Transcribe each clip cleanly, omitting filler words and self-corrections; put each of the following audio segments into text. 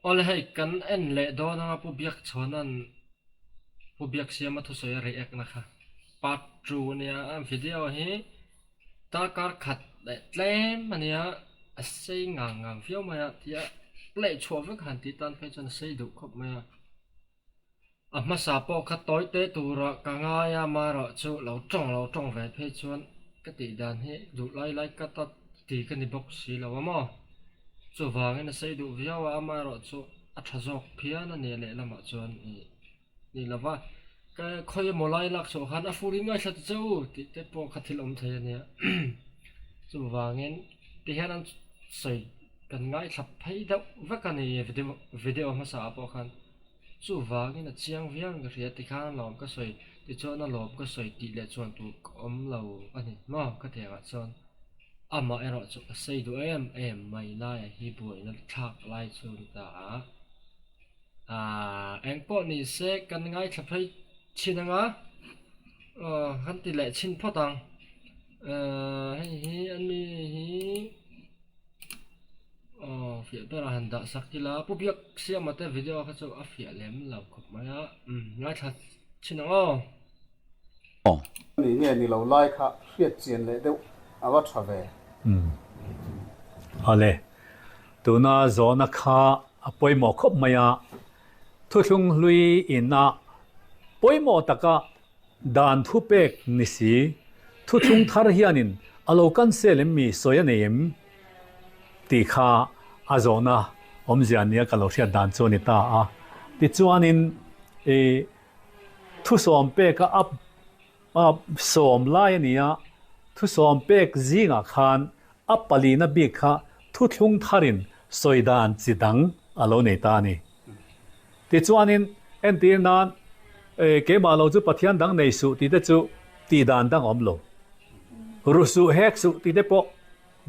ole hay kan en le do na pu biak chonan pu biak siama thu soya re ek na kha part 2 nia video hi ta kar khat le tlem mania asei ngang ngang fiao ma ya tia play chua vek han ti tan phe chan sei du khop ma mà sa po khat toy te tu ra ka nga ya ma ro chu lo tong ve phe chuan ka ti dan he du lai ka ta ti ka ni box si lo ma chu wang na sei du viaw ama ro chu a thazok phian ani le lama chuan ni lawa ka khoi mo lai lak so khan a furi nga thlat chu ti te po khathil om thei ania chu wangin ti hanan sei kan ngai thap phei da vakani video ma sa po khan chu wangin a chiang viang ka ria ti khan lom ka soi ti chuan a lom ka soi ti le chuan tu om lo ani ma ka te ga chuan ama ero chu sei du em mai lai hi boi na thak lai chun ta eng po ni se kan ngai thaphai chinanga han ti le chin photang hi ani hi fi bera handa sakila pubiak siama te video kha chu afia lem lo khop maya ngai tha chinanga ni nge ni lo lai kha hriat chian le deuh awa tha ve ale tuna zona kha apoimo khop maya thuthung lui ina poimo taka dan thu pek nisi thuthung thar hianin alokan selem mi soyaneim ti kha azona omziania kaloria dan choni ta a ti chuanin e thu som peka up som lai ania thu som pek zinga khan apalina bi kha thuthung tharin soidan chidang alo nei ta ni ti chuanin en ti nan ke ma lo chu pathian dang nei su ti te chu ti dan dang om lo rusu hek su ti te po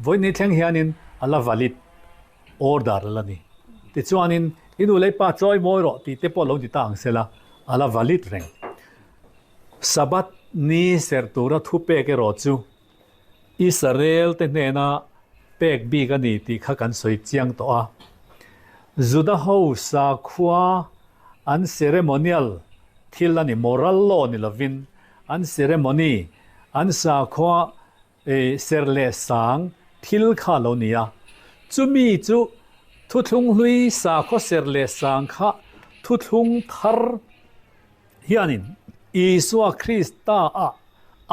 voi ni thleng hianin ala valid order lani ti chuanin inu le pa choi moi ro ti te po lo ti tang sela ala valid reng sabat ni sertura thu pe ke ro chu Israel te nena pek bi ka ni ti kha kan soi chiang to a juda ho sa khwa an ceremonial thil ani moral law ni lovin an ceremony an sa khwa serle sang thil kha lo nia chumi chu thuthung hlui sa kho serle sang kha thuthung thar hianin isua Krista a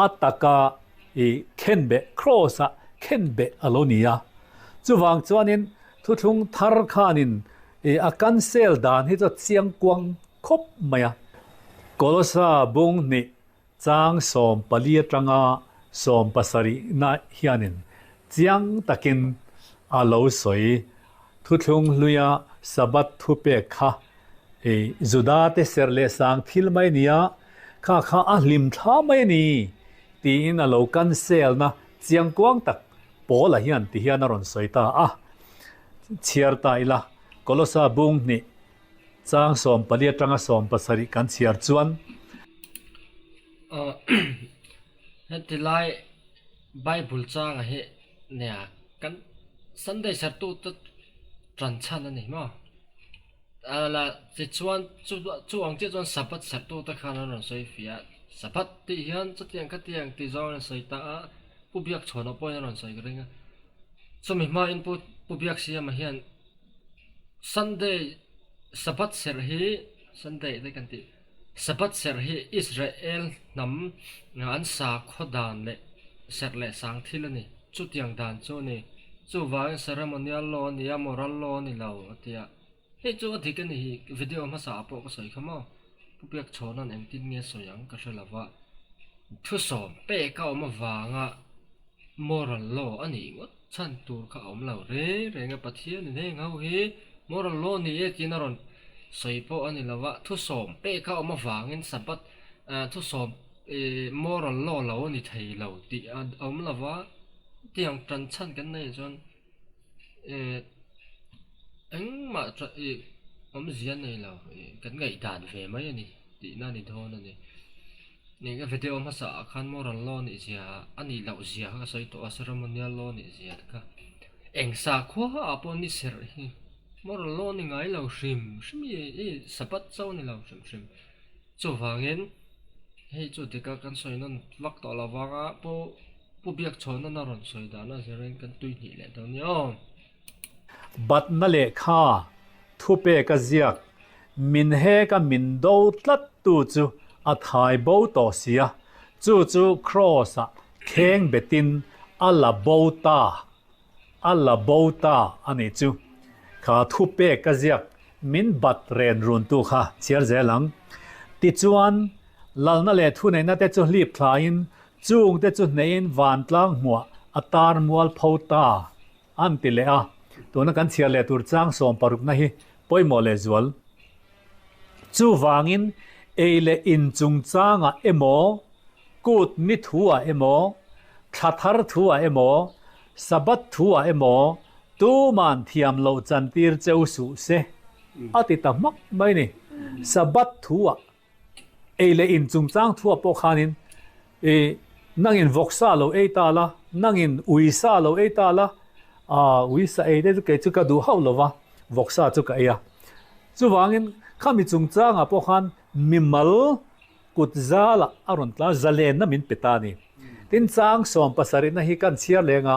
ataka khenbe crossa khenbe alonia chuwang chuanin thuthung thar khanin akan sel dan hi cha chiang kwang khop maya kolosa bung ni chang som palia tanga som pasari na hianin chiang takin alo soi thuthung luya sabat thupe kha juda te serle sang thil mai nia kha kha a lim tha mai ni tin alo kan sel na chiang kwang tak pola hian ti hian aron soita a chiar ta ila kolosa bung ni chang som palia tanga som pasari kan chiar chuan heti lai bible chang he nia kan sunday sartu ta tran chan ani ma ala ti chuan chu ang ti chuan sabat sartu ta khan an soi fia sabat ti hian chatiang ka tiang ti zong soi ta pubiak chona point an soi grenga chumi ma in pubiak sia ma hian sunday sabat ser hi sunday de kan ti sabat ser hi Israel nam an sa khodan le ser le sang thilani chu tiang dan chu ni chu wang ceremonial law ni moral law ni law atia he chu thikan hi video ma sa po ko soi khama pubiak chonan em tin nge soyang ka thalawa thu som pe ka ma wanga moral law ani ngot chan tur ka om lo re nga pathian ne ngau hi moral law ni e kinaron soipo ani lawa thu som pe ka oma wangin sabat thu som moral law lo ni thei lo ti om lawa tiang tran chan kan nei chon eng ma tra om zian nei lo kan ngai dan ve mai ani ti na ni thon ani ni ga video ma sa khan moral law ni zia ani lo zia ka soi to ceremonial law ni zia ka eng sa kho apon ni ser hi mor lo ni ngai lo shim shmi e sapat chau ni lo shim shim chu wangin hei chu tika kan soinon vak to lawanga po biak chona na ron soi da na zeren kan tui ni le do ni om bat na le kha thu pe ka ziak min he ka min do tlat tu chu a thai bo to sia chu cross a kheng betin ala bota ani chu kha thu pe ka ziak min bat ren run tu kha chiar zelang ti chuan lalna le thu nei na te chu hlip thlain chung te chu nein van tlang hmuwa atar mual phota an ti le a tuna kan chiar le tur chang som paruk na hi poimo le zual chu wangin eile in chung changa emo kut mi thua emo thathar thua emo sabat thua emo tu man thiam lo chan tir cheu su se ati ta mak mai ni sabat thua eile in chung chang thua po khanin e nangin voksa lo eta la nangin uisa lo eta la uisa e de ke chu ka du hau lo wa voksa chu ka ya chu wangin khami chung chang a po khan mimal kut zala aron tla zalen na min petani tin chang som pasari na hi kan chiar lenga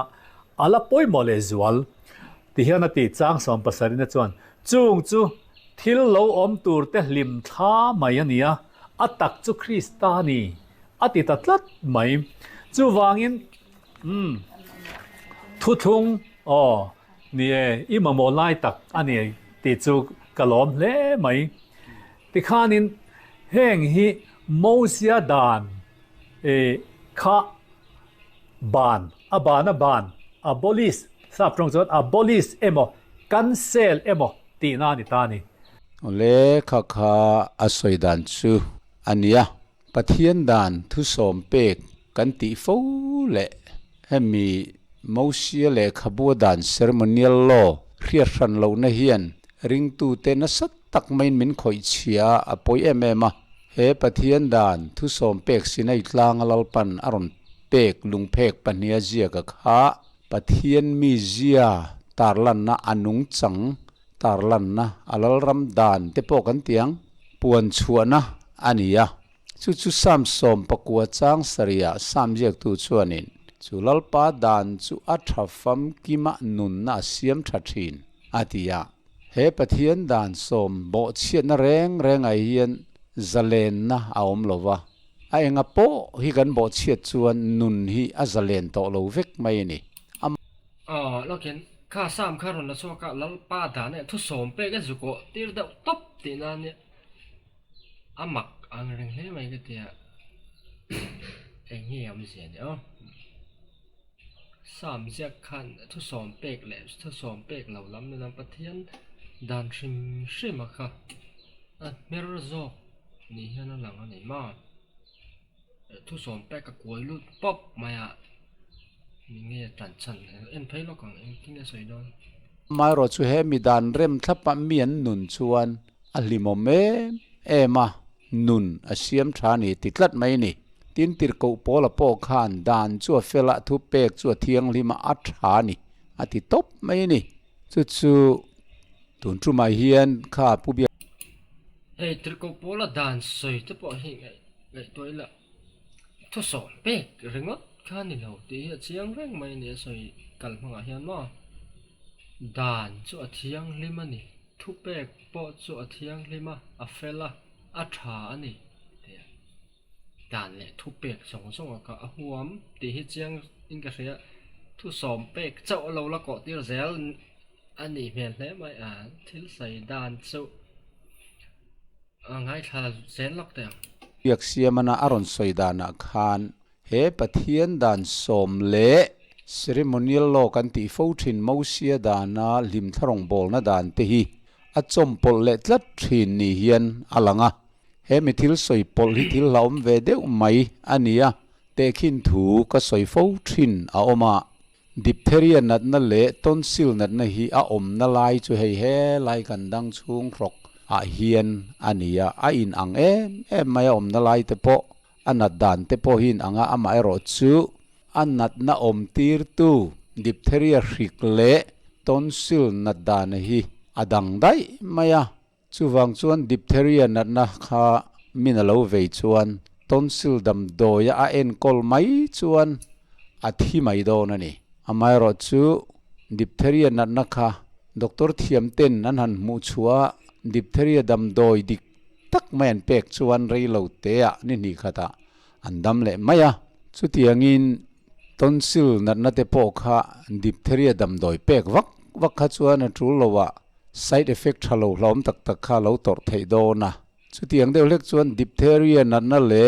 ala poi mole zual ti hiana ti chang som pasari na chuan chung chu thil lo om tur te lim tha mai ania atak chu kristani ati tatlat mai chu wangin thu thung ni imamo lai tak ani ti chu kalom le mai ti khanin heng hi mosia dan kha ban abolis sa prong zot abolis emo cancel emo ti na ni tani ole kha asoidan chu ania pathian dan thu som pek kan ti fo le hemi mosia le khabu dan ceremonial law khriat ran lo na hian ring tu te na sat tak main min khoi chia apoi emema he pathian dan thu som pek sinai tlang alalpan aron pek lung phek pania zia ka kha pathian mi zia tarlan na anung chang tarlan na alal ram dan te po kan tiang puan chuana ania chu sam som pakua chang saria sam jek tu chuanin chulal pa dan chu athafam kima nun na siam thathin atia he pathian dan som bo chiat na reng ai hian zalen na aom lova a enga po hi kan bo chiat chuan nun hi a zalen to lo vek mai ni loken kha sam kha ron la so ka lal pa da ne thu som pe ga zu ko tir da top ti na ne amak ang reng le mai ga tia eng hi am se ne sam jak khan thu som pek le thu som pek lo lam ne lam pathian dan shim kha mer zo ni hian na lang ani ma thu som pek ka koi lut pop maya mi nge tan chan en phai lo kang en king soi don mai ro chu he mi dan rem thlapa mian nun chuan a hlimo me ema nun a siam thani tiklat mai ni tin tir ko pola po khan dan chu fela thu pek chu thiang lima a thani ati top mai ni chu tun chu mai hian kha pu bia hey tir ko pola dan soi te po hi ngai toila thu som pek ringot khan ni lo ti chiang reng mai ni soi kal manga hian ma dan chu athiang lima ni thu pek po chu athiang lima a fela a tha ani dan le thu pek song ka a huam ti hi chiang in ka ria thu som pek chau lo la ko tir zel ani hmel hle mai thil sai dan chu ngai tha zen lok te biak siamana aron soidana khan he pathian dan som le ceremonial law kan ti fo thin mosia dana lim tharong bol na dan te hi a chompol le tlat thin ni hian alanga he mi thil soi pol hi thil laum ve deuh mai ania te khin thu ka soi fo thin a oma diphtheria nat na le tonsil nat na hi a om na lai chu hei he lai kan dang chung rok a hian ania a in ang em mai om na lai te po anat dan te po hin anga ama ero chu anat na om tir tu diphtheria hrik le tonsil nat dan hi adang dai maya chuwang chuan diphtheria natna kha min alo vei chuan tonsil dam doya a en kol mai chuan a thi mai do na ni amai ro chu diphtheria natna kha doctor thiam ten nan han mu chua diphtheria dam doi dik tak men pek chuan rei lo te a ni ni khata andam le maya chu tiangin tonsil natna te po kha diphtheria dam doi pek vak kha chuan a tul lowa side effect thalo hlom tak tak kha lo tor thei do na chu tiang deuh lek chuan diphtheria natna le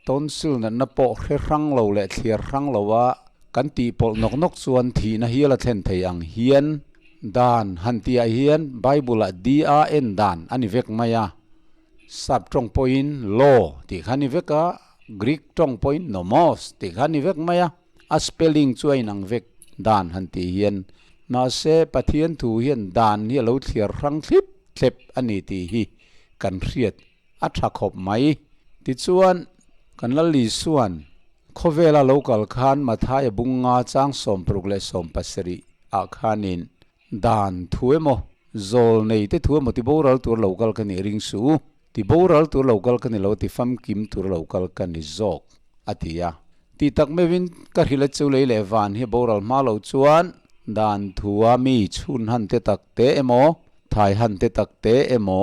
tonsil natna po rang lo le thliar rang lowa kan ti pol nok nok chuan thi na hiala thlen thei ang hian dan han tia hian bible a dan dan ani vek maya sap trong point law ti khani veka greek trong point nomos ti khani vek maya a spelling chuai nang vek dan han ti hian na se pathian thu hian dan hi lo thliar rang thlep ani ti hi kan riat a tha khop mai ti chuan kan la li suan khovela local khan mathai bunga chang som progress som pasari a khanin dan thuemo zol nei te thuemo ti boral tur local kan ring su ti boral tur local kan lo ti fam kim tur local kan ni zok atia ti tak mevin ka hila chu le le van hi boral ma lo chuan dan thua mi chun han te tak te emo thai han te tak te emo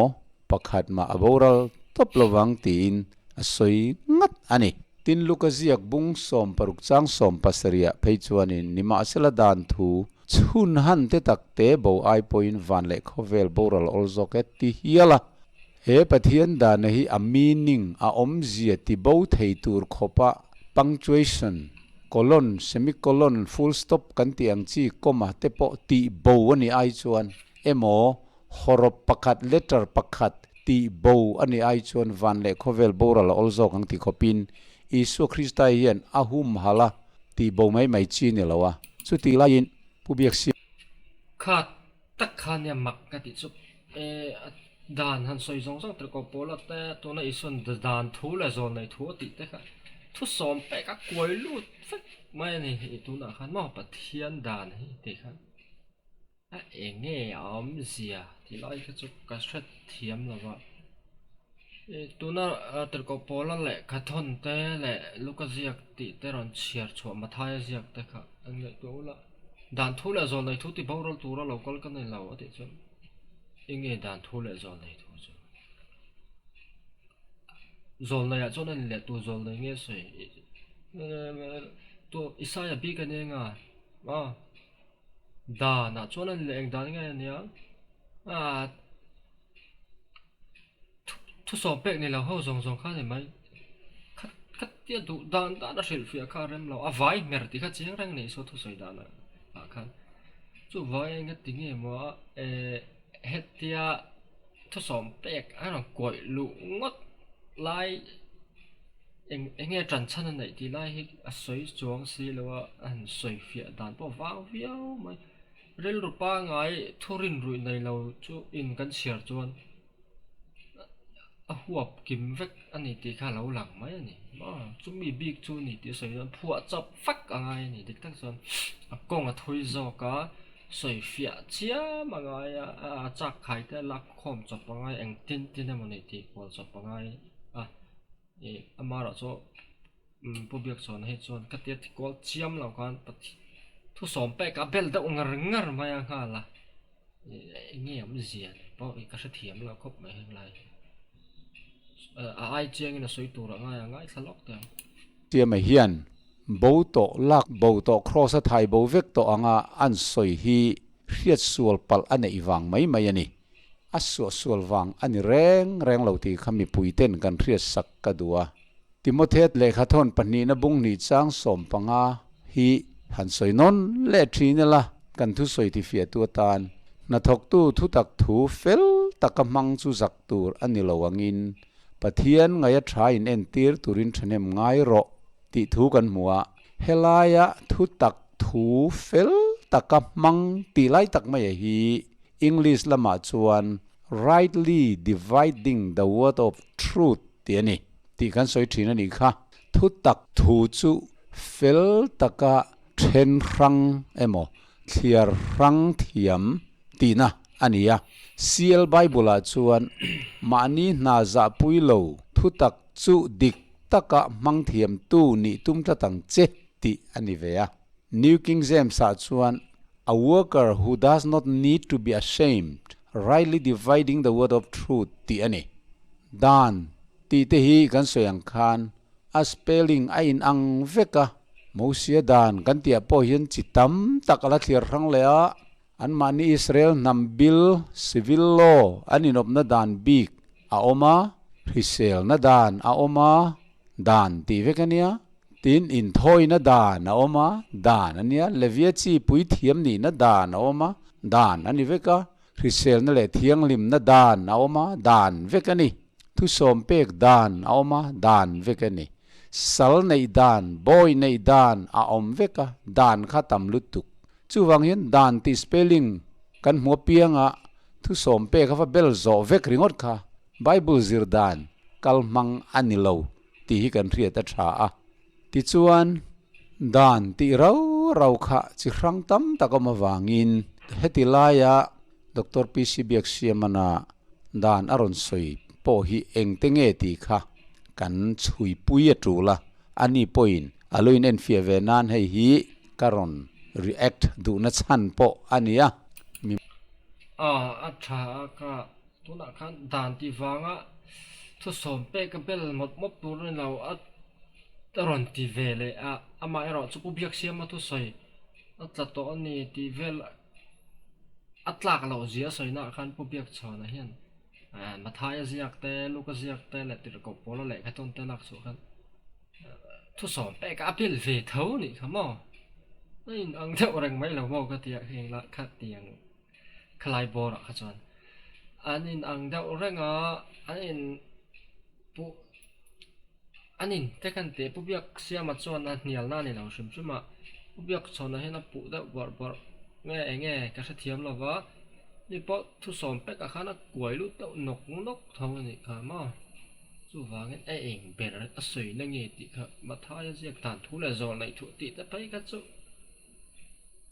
pakhat ma boral top lowang tin asoi ngat ani tin lukaziak bung som paruk chang som pasaria pheichuanin nima sela dan thu chun han te tak te bo ai point van le khovel boral olzoket ti hiala he pathian dan hi a meaning a omzia ti bo thei tur khopa punctuation colon semicolon full stop kan tiang chi comma te po ti bo ani ai chuan emo horop pakhat letter pakhat ti bo ani ai chuan van le khovel boral olzok ang ti khopin isu Christa hian ahum hala ti bo mai chi ni lawa chu ti lain pubiak si kha tak khan ya mak ka ti chu dan han soi zong zong tre ko pola te to na isun dan thu la zon nei thu ti te kha thu som pe ka koi lut fak mai ni tu na khan ma pathian dan hi te khan a enge am zia ti lai ka chu ka thret thiam lawa tu na ter ko pola le khathon te le lukaziak ti te ron chiar chho mathai ziak te kha an le tu la dan thu la zon nei thu ti borol tu ra local kan nei law ti chu inge dan thu la zon nei thu chu zon na ya chu nan le tu zon nei nge sei tu isaya bi kan nga da na chu nan le eng dan nga nia thu so pek ni la ho zong zong kha nei mai khat tia du dan da na shil fia kha rem lo a vai mer ti kha cheng rang nei so thu soi da na a khan chu vai nga ti nge mo hetia thu som pek a rong koi lu ngot lai enge tran chan nei ti lai hi a soi chuang si lo an soi fia dan po wang viau mai rel ru pa ngai thurin rui nei lo chu in kan siar chuan a huap kim vek ani ti kha lo lang mai ani ma chu mi big chu ni ti soi dan phua chap fak angai ni dik tak chon a kong a thui zo ka soi fia chia ma ngai a chak khai te lak khom chop angai eng tin tin mo ni ti kol chop angai amara cho pubiak chon he chon ka te ti kol chiam lo kan pati thu som pe ka bel da ngar ngar ma ya kha la nge am zia po ka sa thiam lo khop mai heng lai ai cheng na soi tu ra ngai thalok ta tia mai hian bo to lak bo to cross a thai bo vek to anga an soi hi riat sual pal ane iwang mai mai ani asu sual wang ani reng lo ti khami puiten kan riat sak ka duwa timothet le khathon pani na bung ni chang som panga hi han soi non le trinela kan thu soi ti fia tu tan na thok tu thu tak thu fel takamang chu zak tur ani lo wangin pathian ngaya tha in en tir turin thanem ngai ro ti thu kan muwa helaya thu tak thu fel takamang ti lai tak mai hi English lama chuan rightly dividing the word of truth tiani ti kan soi thina ni kha thu tak thu chu fel taka then rang emo thliar rang thiam tina ania CL Bible a chuan mani na za puilo thu tak chu dik taka mang thiam tu ni tum ta tang che ti ani ve a New King James a chuan a worker who does not need to be ashamed rightly dividing the word of truth ti ani dan ti te hi kan soyang khan a spelling a in ang veka mosia dan kan tia po hian chitam takala thlir rang le a an mani Israel nambil civil law ani nop na dan bik a oma Hrisel na dan a oma dan ti vekania tin in thoi na dan a oma dan ania levia chi pui thiam ni na dan a oma dan ani veka Hrisel na le thiang lim na dan a oma dan vekani thu som pek dan a oma dan vekani sal nei dan boy nei dan a om veka dan kha tam lutuk chu wang hian dan ti spelling kan hmu pianga thu som pe kha fa bel zo vek ringot kha Bible zir dan kalmang anilo ti hi kan ria ta tha a ti chuan dan ti rau rau kha chi hrang tam takama wangin hetilaya Dr. PC Biak siamana dan aron soi po hi engtenge ti kha kan chui pui atula ani point aloin en fia ve nan hei hi karon react du na chan po ania a tha ka tuna khan dan ti wanga thu som pe ka bel mop tur ni lo a taron ti vele a ama ero chu pu biak siama thu soi a tla to ani ti vel atlak lo zia soi na khan pu biak chana hian mathaya ziak te luka ziak te le tir ko polo le ka ton te lak su khan thu som pe ka apil ve thau ni khamo in ang the orang mai lo mo ka tia heng la khat tiang khlai bor kha chon anin ang da orenga anin pu anin te kan te pu biak sia ma chon a nial na ni lo shim chuma pu biak chona hena pu da bor bor nge ka sa thiam lo wa ni po thu som pe ka khana kuai lu to nok thau ni kha ma chu wangin e eng ber a soi na nge ti kha mathaya ziak tan thu le zol nei thu ti ta pai ka chu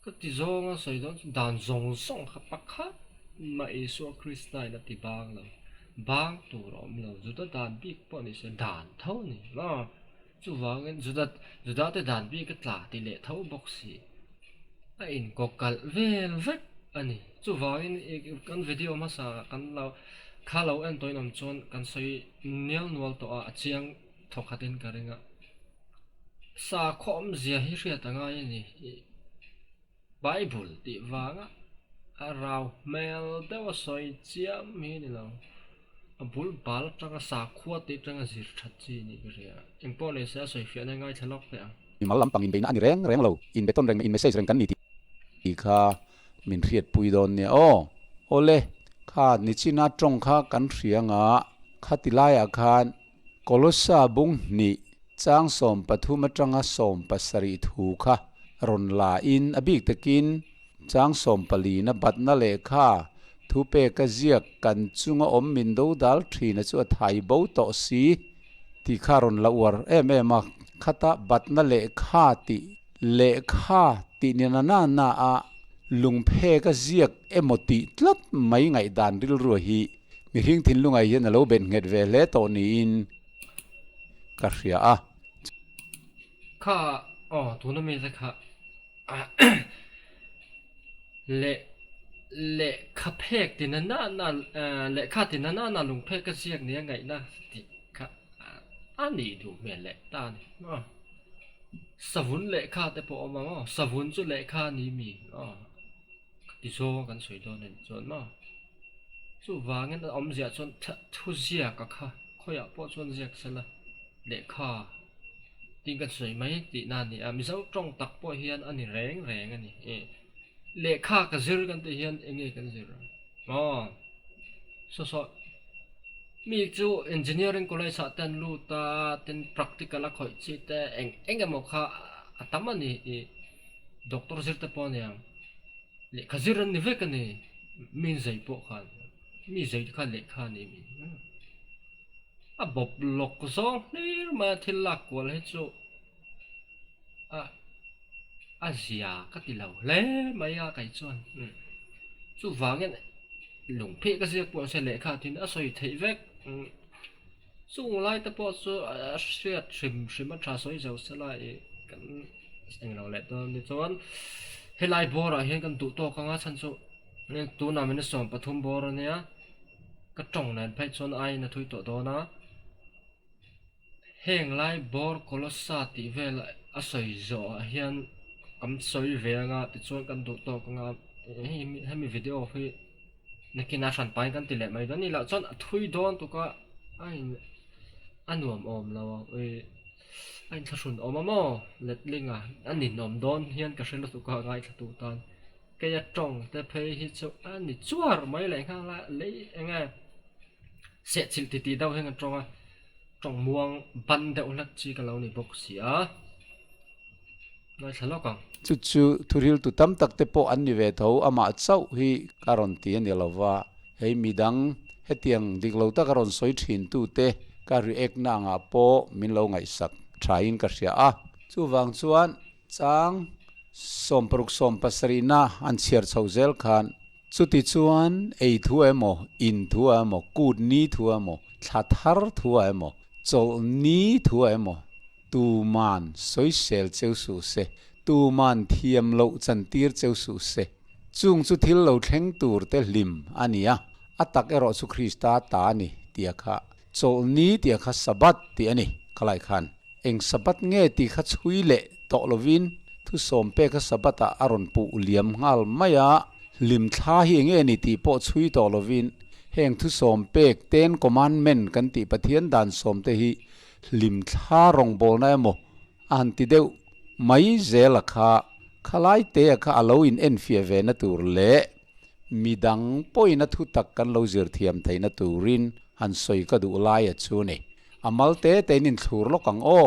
ก็ติโจงอ่ะสวยต้องด่านจงส่งขับปักขัดมาเอซัวคริสต์ได้นะที่บางเราบางตัวเราเราจุดด่านบิ๊กปนี่เสียด่านเท่านี้นะจู่ว่างั้นจุดแต่ด่านบิ๊กก็ตลาดที่เละเท่าบ็อกซี่ไอ้อินก็กัลเวลเวกอันนี้จู่ว่างั้นกันวิดีโอมาสักกันเราข้าเราเอ็นตัวน้ำจนกันใส่เนื้อนัวตัวอาเจียงทอกขัดเองกันเองอ่ะสาคอมเสียให้เรียตั้งไงนี่Bible ติวางอ่ะเราเมลเดวสอยเจียมมีนี่เราบุลบาลจังสาขวดติจังสิทัดจีนี่ก็เรียอิมพอร์ตเสียสอยเฟียนง่ายทะเลาะเลยอ่ะ mal lampang in beina ani reng lo in beton reng in message reng kan ni ti kha min riat pui don ne o ole kha ni china tong kha kan rianga khatilaya khan kolosa bung ni chang som pathuma tanga som pasari thu kha ron la in abik takin chang som pali na batna le kha thu pe ka ziak kan chunga om min do dal thina chu thai bo to si ti kha ron la war ma khata batna le kha ti ni na a lungphe ka ziak emoti tlat mai ngai dan ril ru hi mi hing thin lungai hian alo ben nget ve le to ni in ka ria a ข้าอ๋อตัวนั้นมีสักค่ะเละข้าเพกตินันน่าเละข้าตินันน่าลุงเพกก็เสียงเนี้ยไงนะติค่ะอันนี้ดูเหมือนเละตาเนี่ยอ๋อสวุนเละข้าแต่พอออกมาอ๋อสวุนจุเละข้านี้มีอ๋อติโซกันสวยตัวนึงจนมาจู่ว่างั้นอมเสียจนทุเสียก็ค่ะค่อยพอจนเสียซะละเละข้า tinกันสวยไหมตินั่นนี่มิเจ้าจ้องตักปอยเฮียนอันนี้แรงอันนี้เลขากันซิร์กันติเฮียนเองกันซิร์อ๋อสดมีจู่ engineering college สัตว์ลูตาติน practical ละคอยจิตแต่เองก็บอกค่ะตั้มนี่ด็อกเตอร์ซิร์ตปอนเนี่ยเลขาซิร์นนี่เวกันนี่มีใจปอกขันมีใจขันเลขานี่มีบบล็อกซองนี่มาที่หลักกว่าเลยจู่อาเซียก็ติดเราเล่ไม่ยากไก่จวนจู่ฟังกัน lùng phê cái gì bộ xe lệ khá thì nó soi thấy vét dùng lại tập bộ số suyết sim mất trả soi dầu sẽ lại cái anh nào lại tôi đi cho anh hay lại bò rồi hiện cái tụ to khang á sản số nên tụ nào mình sống bắt thum bò rồi nhá cái trồng này phải chọn ai là thui tổ đó nó hẹn lại bò colossa tí về lại soi dầu hiện cầm soi về ngã thì chọn cái tụ to khang á hay mi video phi nãy khi nào sảnpai cái tỷ lệ mấy đó này là chọn thui đón tụ có anh ôm lâu anh thật sự ôm mà lết linh anh nhìn ôm đón hiện cái sự tụ có ngay tụ tan cái trồng để phải hít số anh đi chua mấy lại khang lại lấy anh sẽ chịu tí đâu hay trồng muang ban đậu lắc chi cái lâu này bốc xỉa nói sao con chu thu ril tu tam tak te po an ni ve tho ama chau hi karon ti ani lova hei midang hetiang diklo ta karon soi thin tu te ka react na nga po min lo ngai sak thain ka sia a chu wang chuan chang som pruk som pasrina an chiar chhozel khan chuti chuan ei thu emo in thu emo kut ni thu emo thathar thu emo chol ni thu emo tu man soi sel cheu su se tu man thiam lo chan tir cheu su se chung chu thil lo thleng tur te lim ania atak ero chu Krista ta ni tia kha chol ni tia kha sabat ti ani khalai khan eng sabat nge ti kha chui le to lovin thu som pe kha sabata aron pu uliam ngal maya lim tha hi nge ni ti po chui to lovin heng thu som pek ten commandment kan ti pathian dan som te hi lim tha rong bol na mo an ti deu mai zela kha khalai te kha alo in en fia ve na tur le midang poina thu tak kan lo zir thiam theina turin han soi ka du lai a chu ni amal te tenin thur lo kang o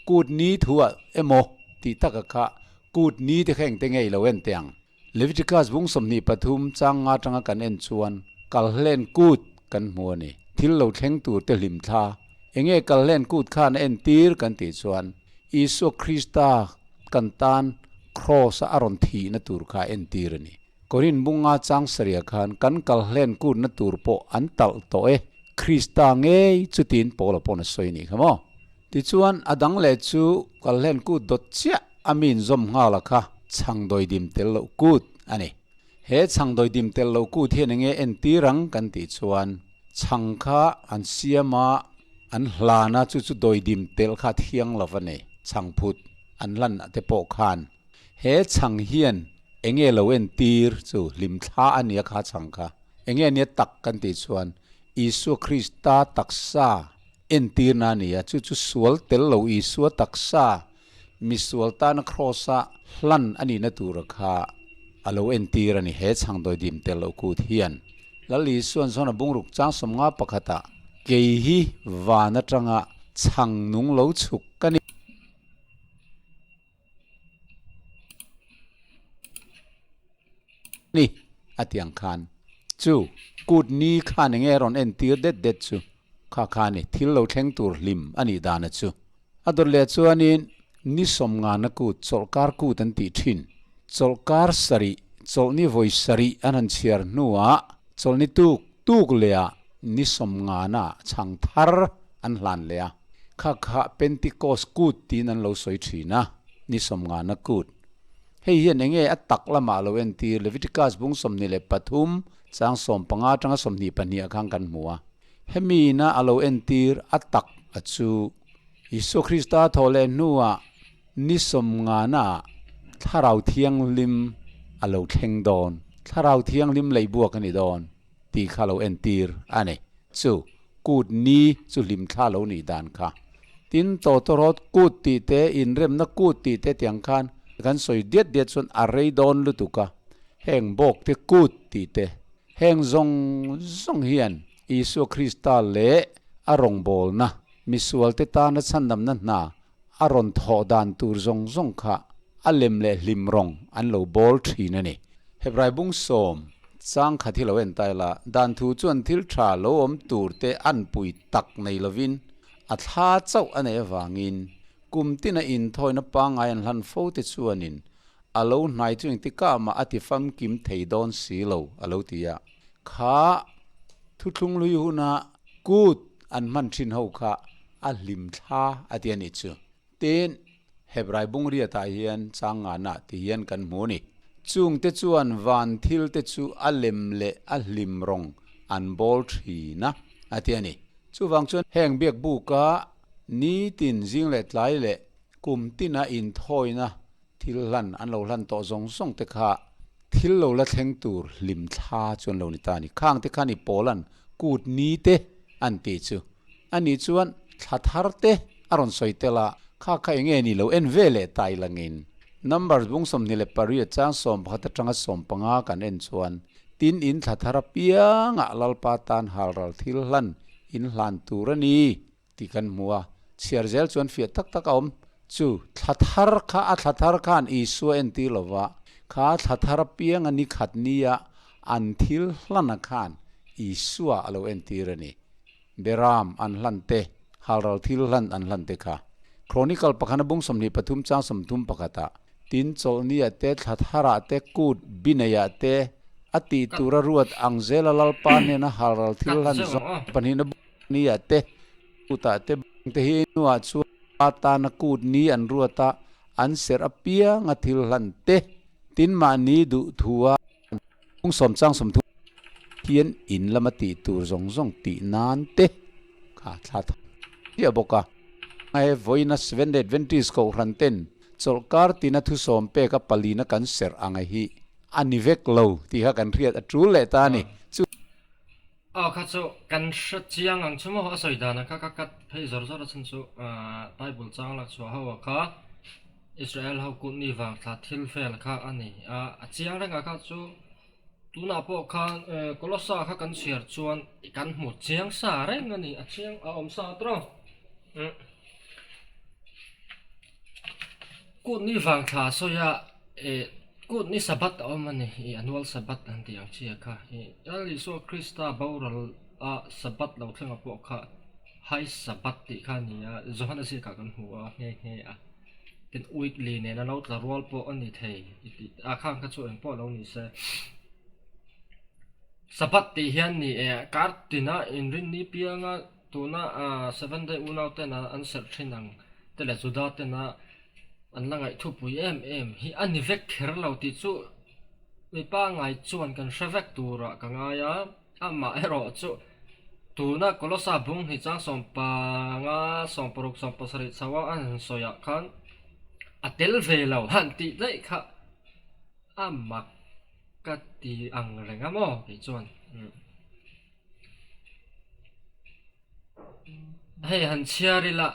kut ni thua emo ti tak kha kut ni te kheng te ngei lo en tiang Leviticus bung somni pathum changa tanga kan en chuan kalhlen kut kan muani thil lo thleng tur te lim tha enge kalhlen kut khan en tir kan ti chuan Isu Krista kan tan cross aron thi na tur kha en tir ni korin bunga chang saria khan kan kalhlen kut na tur po an tal to e Krista nge chutin pola pon soi ni khamo ti chuan adang le chu kalhlen kut dot chia amin zom nga la kha changdoi dim tel lo kut ani he changdoi dim tel lo kut hian nge en tirang kan ti chuan changkha an siama an hlana chu chu doi dim tel kha thiang lovani changphut an lan te po khan he chang hian enge lo en tir chu lim thla ania kha changkha enge ne tak kan ti chuan Isu Krista taksa en tir na nia chu chu sual tel lo Isu taksa mi sual ta na crossa hlan ani na tur kha alo en tir ani he changdoi dim tel lo ku thian lali suan zona bungruk chang somnga pakhata kei hi wana tanga chang nung lo chuk kani ni atiang khan chu kut ni khan nge ron en tir det chu kha khani thil lo thleng tur lim ani dana chu ador le chuanin ni som nga na ku cholkar ku tan ti thin cholkar sari cholni voi sari anan chiar nuwa cholni tuk lea ni som nga na chang thar an hlan lea kha kha pentecost kut tin an lo soi thina ni som nga na kut hei hian enge atak lama lo en tir Leviticus bung som ni le pathum chang som panga tanga som ni pania khang kan muwa hemi na alo en tir atak achu Isu Krista thole nuwa ni som nga na tharau thiang lim alo thleng don tharau thiang lim leibuak ani don ti khalo en tir ane chu kut ni chu lim thla lo ni dan kha tin to torot kut ti te in rem na kut ti te tiang khan kan soi det chon arei don lu tuka heng bok te kut ti te heng zong hian Isu Krista le arong bol na misual te ta na chandam na aron tho dan tur zong kha alem le lim rong an lo bol thina ni hebrai bung som chang khathi lo en tai la dan thu chuan thil tha lo om tur te an pui tak nei lovin a thla chau ane wangin kumtina in thoina pangai an hlan fo te chuanin alo hnai chuing ti ka ma ati fam kim theidon si lo alo tia kha thu thlung lui hu na kut an man thin ho kha a lim tha atiani chu ten hebrai bungria ta hian changa na ti hian kan mu ni chung te chuan van thil te chu a lem le a lim rong an bol thi na atiani chu wang chuan heng biak bu ka ni tin jing le tlai le kum tina in thoina thil lan an lo lan to zong song te kha thil lo la thleng tur lim thla chuan lo ni ta ni khang te khani polan kut ni te an ti chu ani chuan thathar te aron soitela kha kha enge ni lo en vele tai langin numbers bung som ni le paria chang som phata tanga som panga kan en chuan tin in thathara pianga lalpa tan halral thil hlan in hlan turani ti kan muwa chiarzel chuan fia tak tak om chu thathar kha a thathar khan isu en ti lova kha thathar pianga ni khatnia an thil hlana khan isua alo en tirani beram an hlante halral thil hlan an hlante kha chronicle pakhana bung somni pathum cha somthum pakhata tin cholni ate thathara te kut binaya te ati tura ruat angzela lalpa ne na halral thil hlan zo panina ni ate uta te te hi nuwa chu ata na kut ni an ruata an ser apia nga thil hlan te tin ma ni du thuwa bung som chang somthum hian in lamati tur zong zong ti nan te kha thlat hi boka ai voina 7 adventist ko ranten chorkar tina thu som pe ka palina kan ser angai hi anivek lo ti ha kan riat atru le ta ni chu kha chu kan sha chiang ang chumo ho soi dana kha kat phei zor zor chen chu bible chang la chu hawa kha israel ho kun ni wang tha thil fel kha ani a chiang ranga kha chu tuna po kha kolosa kha kan share chuan kan mu chiang sa reng ani a chiang a om sa tro kun ni wang tha so ya kun ni sabat om ani annual sabat an tiang chia kha ali so krista baural a sabat lo thenga po kha hai sabat ti kha ni a johana si ka kan huwa he a tin weekly ne na lo tla rol po ani thei a khang kha chu en po lo ni se sabat ti hian ni kartina in rin ni pianga tuna 7 day unau te na an ser thinang tele juda te na an langai thu pui em hi ani vek kher lo ti chu mi pa ngai chuan kan shavek tura ka nga ya ama ero chu tuna kolosa bung hi chang som pa nga som poruk som pasari chawa an soya khan atel ve lo han ti dai kha ama ka ti ang renga mo ki chuan hei han chiarila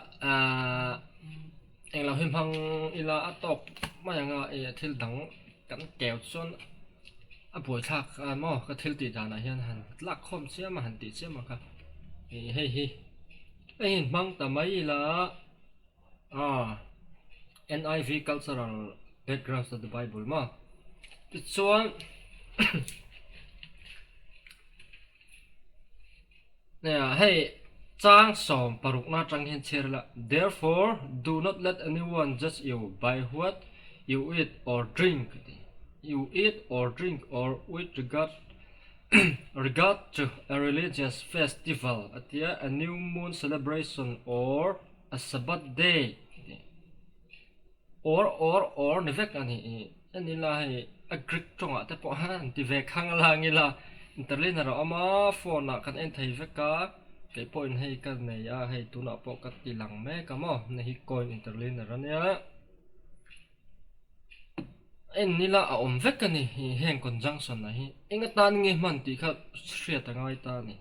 englo himhang ila atop mayanga thil dang kan keu chuan a boi thak mo ka thil ti dana hian han tlak khom chiama han ti chiama ka hei ein mang ta mai la NIV cultural background of the bible ma ti chuan nè hey chang som paruk na chang hin cherla therefore do not let anyone judge you by what you eat or drink or with regard to a religious festival a new moon celebration or a sabbath day or nivek ani la hi agrik tonga te po han ti ve khang la ngila interlin ro ama phone na kan en thei veka ke point hei kan ne ya hei tuna po ka ti lang me ka mo ne hi coin interlin ro nya en nila a om veka ni hi heng conjunction na hi inga tan nge man ti kha shria ta ngai ta ni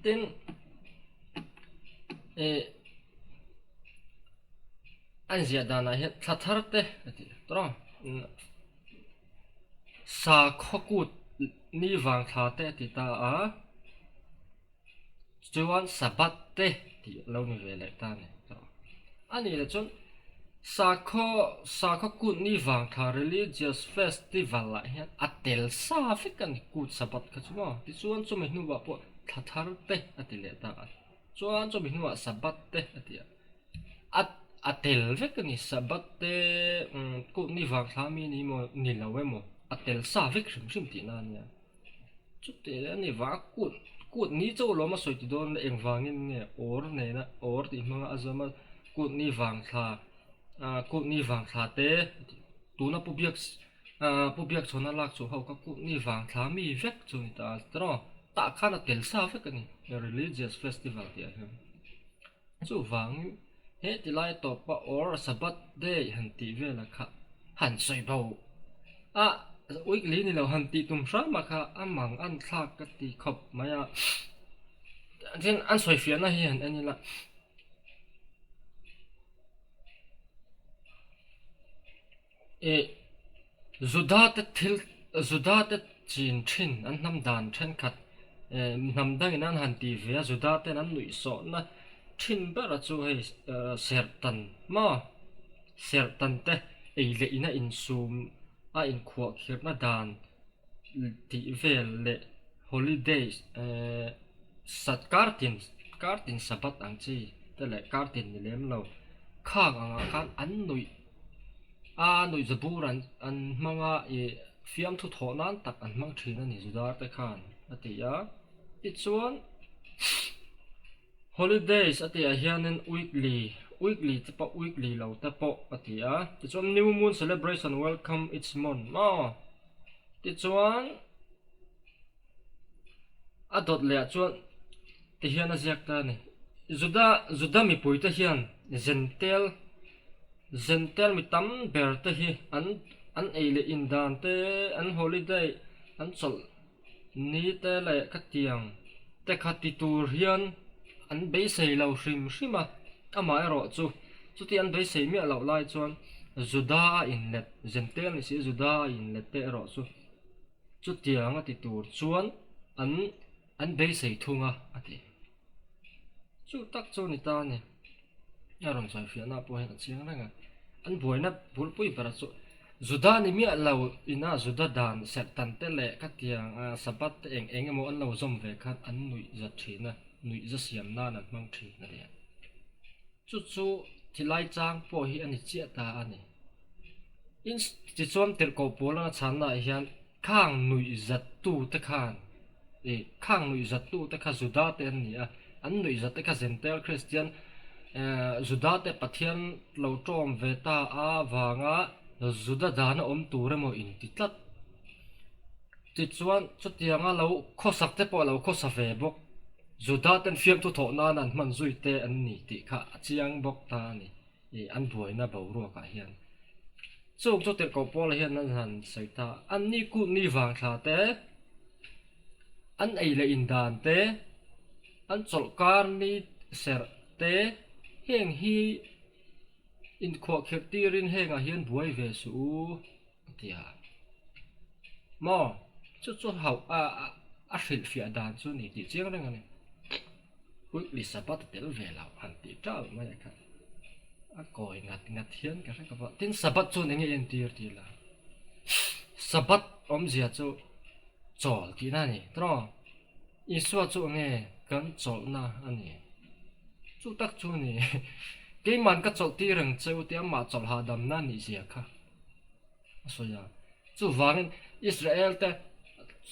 tin an zia dana hi thatharte ati tro sa khokut ni wang tha te ti ta a chuan sabat te ti lo ni ve le ta ni ani le chun sa kho kut ni wang tha religious festival la hian atel sa fikan kut sabat ka chuma ti chuan chu me hnu wa po thathar te ati le ta chuan chu me hnu wa sabat te ati atel vekani sabat te kut ni wang tha mi ni mo ni lo we mo atel sa vek shim ti na nia chút thế này vác cuộn ní châu lo mà soi thì đón em vàng in nè or này na or thì mang azama cuộn ní vàng thà cuộn ní vàng thà té tu na pubiak chona lak chu hau ka cuộn ní vàng thà mi vek chu ni ta tro ta khana tel sa vek ani religious festival ti a chu vàng he ti lai to pa or sabat day han ti ve la kha han soi bau week li ni lo han ti tum sa ma kha amang an thak ka ti khop maya then an soi fian na hian ani la zudat chin thin an nam dan then khat nam dang in an han ti ve zudat an nui so na thin bara chu hei sertan te ei le ina in sum a in khuwa khirna dan ti vel le holidays sat kartin sabat ang chi te le kartin ni lem lo khang anga kan an nui zaburan an manga fiam thu thonan tak an mang thina ni zudar te khan atia ti chuan holidays atia hianin weekly te pa weekly lo te po atia ti chuan new moon celebration welcome its month ma ti chuan adot le chuan ti hian a ziak ta ni zuda mi pui te hian zentel mi tam ber te hi an eile indan te an holiday an chol ni te le khatiang te khati tur hian an be sei lo hrim ama ero chu ti an be sei mi lo lai chuan zuda in let zentel ni si zuda in let te ero chu tiang ati tur chuan an be sei thunga ati chu tak chu ni ta ni yaron sai fiana po he chiang ranga an boina bulpui para chu zuda ni mi lo ina zuda dan set tan te le khatiang sabat eng emo an lo zom ve khat an nui za thina nui za siam na na mang thi na le chu thilai chang po hi ani chia ta ani in chi chom ter ko pola chan na hian khang nui zat tu te khan khang nui zat tu te kha zuda te an ni a an nui zat te kha zentel christian zuda te pathian lo tom ve ta a wanga zuda dana om tur mo in titlat ti chuan chutianga lo khosak te po lo khosa ve bok zuda ten fiam tu tho na nan man zui te an ni ti kha chiang bok ta ni an buaina bo ro ka hian chuk chu te ko pol hian an han saita an ni ku ni wang tha te an eile in dan te an chol kar ni ser te heng hi in kho khetirin henga hian buai ve su tia mo chu hau a fil fia dan chu ni ti chiang rang ani ui li sabat tel ve lau han ti tal ma ya kha a koi ngat hian ka ka ba tin sabat chu nge en tir ti la sabat om zia chu chol ti na ni tro iswa chu nge kan chol na ani chu tak chu ni cái man cái chậu ti rừng châu tiêm mà chậu hà đầm na nị gì cả, so ya, chú vàng Israel ta,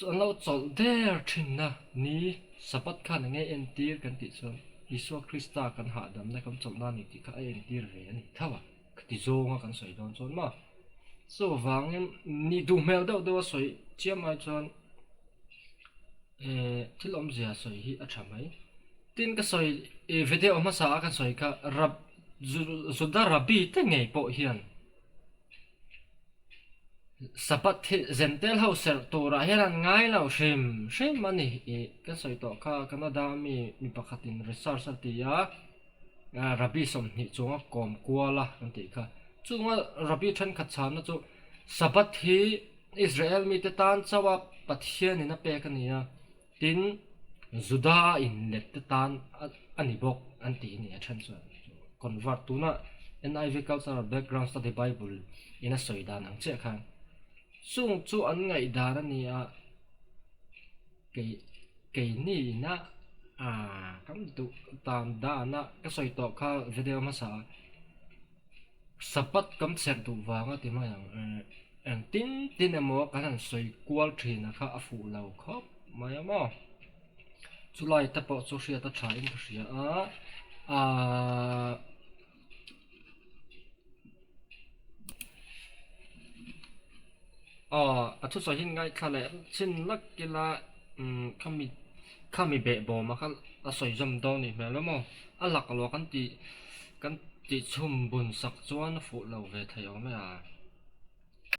lâu chậu der trên na, ní sabat khan nghe en tir kan ti chon, Isu Krista kan hà đầm na kan chậu na nị ti ka en tir về nị, thao à, ti zong kan soi don chon ma, so vàng ni du mel đâu soi chiêm ai chon, til om zia soi hi achamai, tin ka soi video mà sa kan soi ka rab zuda rabi te ngei po hian sabat zentel house tora hian ngai lo shim mani ka soi to kha Canada mi pakhatin research atia rabi som ni chunga kom kuala anti kha chunga rabi than kha chana chu sabat hi Israel mi te tan chawa pathian ina pe kania tin zuda in let te tan ani bok anti ni a than chu convert to na NIV cultural background study Bible in a soidan ang che khan sung chu an ngai dar ani a ke ni na kam tu tan da na ka soi to kha video ma sa sapat kam ser tu wanga ti ma yang tin emo kan soi kwal thina kha afu lo khop mày mà chú lại tập bộ chú xia ta trái ta xia chú soi hình ngay khá lẽ xin lắc cái là kami bẹ bò mà khá soi dầm đâu nè mày lắm mà lạc lo căn tì chum bùn sắc chuan phụ lâu về thấy không mày